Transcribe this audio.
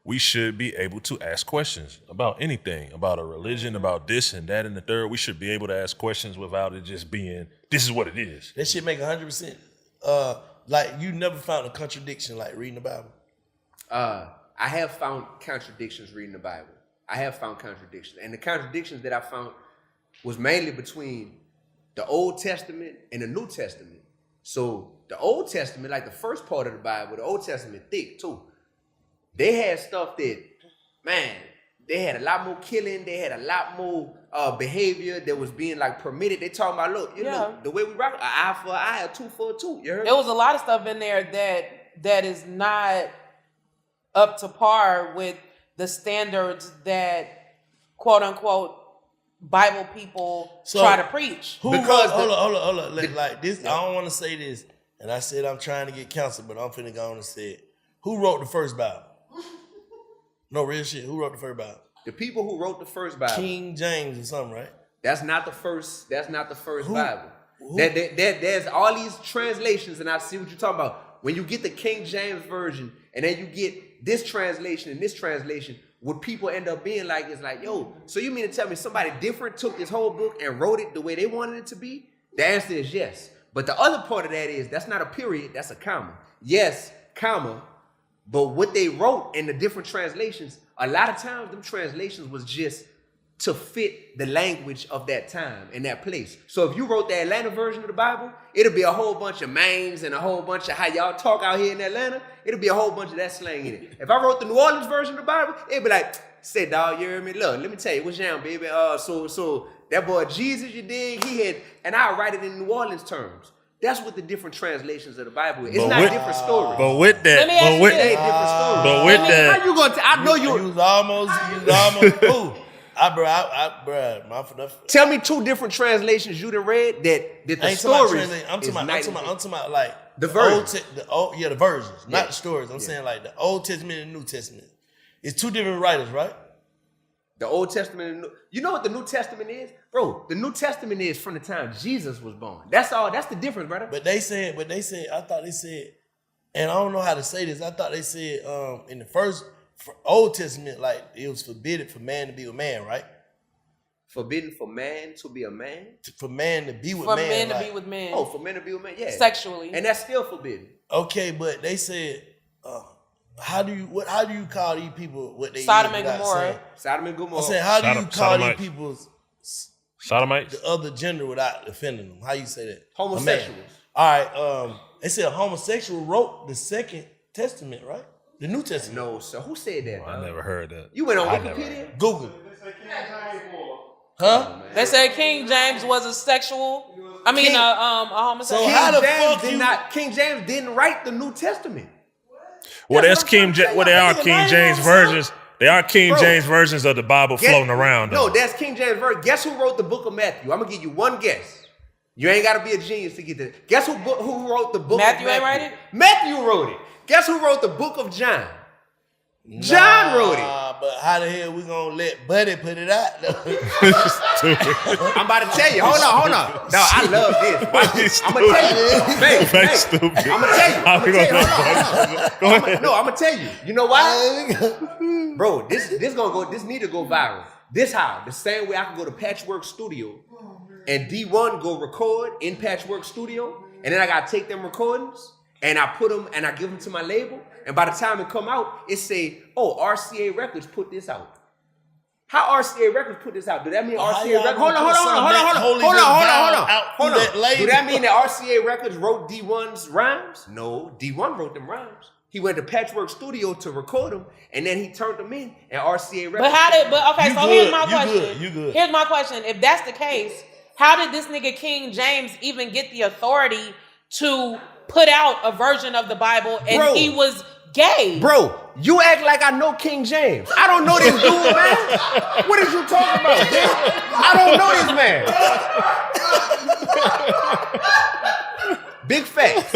we should be able to ask questions about anything, about a religion, about this and that and the third. We should be able to ask questions without it just being, this is what it is. That shit make 100%. Like, you never found a contradiction like reading the Bible? I have found contradictions reading the Bible. I have found contradictions. And the contradictions that I found was mainly between the Old Testament and the New Testament. So the Old Testament, like the first part of the Bible, the Old Testament thick too. They had stuff that, man, they had a lot more killing. They had a lot more behavior that was being like permitted. They talking about, look, look, the way we rock, an eye for an eye, a tooth for a tooth. You heard? There was a lot of stuff in there that is not up to par with the standards that quote unquote Bible people try to preach. Because hold on. Like this, I don't want to say this, and I said I'm trying to get counsel, but I'm finna go on and say it. Who wrote the first Bible? No, real shit. Who wrote the first Bible? The people who wrote the first Bible. King James or something, right? That's not the first Bible. There's all these translations, and I see what you're talking about. When you get the King James version, and then you get this translation and this translation, what people end up being like is like, yo, so you mean to tell me somebody different took this whole book and wrote it the way they wanted it to be? The answer is yes. But the other part of that is, that's not a period, that's a comma. Yes, comma. But what they wrote in the different translations, a lot of times them translations was just to fit the language of that time and that place. So if you wrote the Atlanta version of the Bible, it'll be a whole bunch of mains and a whole bunch of how y'all talk out here in Atlanta. It'll be a whole bunch of that slang in it. If I wrote the New Orleans version of the Bible, it'd be like, say, dog, you hear me? Look, let me tell you, what's down, baby? So that boy Jesus, you dig? He had, and I'll write it in New Orleans terms. That's what the different translations of the Bible is. It's not different stories. But with that, How you gonna? I know you. You was almost. Ooh, Tell me two different translations you done read that the stories. I'm talking about like the versions. The versions, not the stories. I'm saying like the Old Testament and the New Testament. It's two different writers, right? The Old Testament and you know what the New Testament is? Bro, the New Testament is from the time Jesus was born. That's all. That's the difference, brother. But they said, I thought they said, and I don't know how to say this. I thought they said in the first Old Testament, like it was forbidden for man to be with man, right? Forbidden for man to be a man? For man to be with man. For men to be with men. Oh, for men to be with men, yeah. Sexually. And that's still forbidden. Okay, but they said, how do you call these people what they Sodom and Gomorrah. Sodom and Gomorrah. I said, how do you call these people Sodomites? The other gender without offending them? How you say that? Homosexuals. All right. They said a homosexual wrote the Second Testament, right? The New Testament. No, so who said that? I never heard that. You went on Wikipedia? Google. Huh? They said King James was a sexual. A homosexual. So how the fuck King James didn't write the New Testament. Well, that's King James. Well, they are King James versions. They are King James versions of the Bible floating around. No, that's King James version. Guess who wrote the book of Matthew? I'm gonna give you one guess. You ain't gotta be a genius to get that. Guess who wrote the book Matthew of Matthew? Ain't write it? Matthew wrote it. Guess who wrote the book of John? John wrote it. But how the hell we gonna let Buddy put it out though? I'm about to tell you. Hold on. No, I love this. Watch this. I'm gonna tell you. Hey, stupid. I'm gonna tell you. Go ahead. No, I'm gonna tell you. You know why? Bro, this need to go viral. This how? The same way I can go to Patchwork Studio and Dee-1 go record in Patchwork Studio, and then I gotta take them recordings and I put them and I give them to my label. And by the time it come out, it say, oh, RCA Records put this out. How RCA Records put this out? Do that mean RCA Records? Hold on. Do that mean that RCA Records wrote Dee-1's rhymes? No, Dee-1 wrote them rhymes. He went to Patchwork Studio to record them, and then he turned them in, and RCA Records. Here's my question. You good. Here's my question. If that's the case, how did this nigga King James even get the authority to put out a version of the Bible and he was gay? Bro, you act like I know King James. I don't know this dude, man. What is you talking about, dude? I don't know this man. Big facts.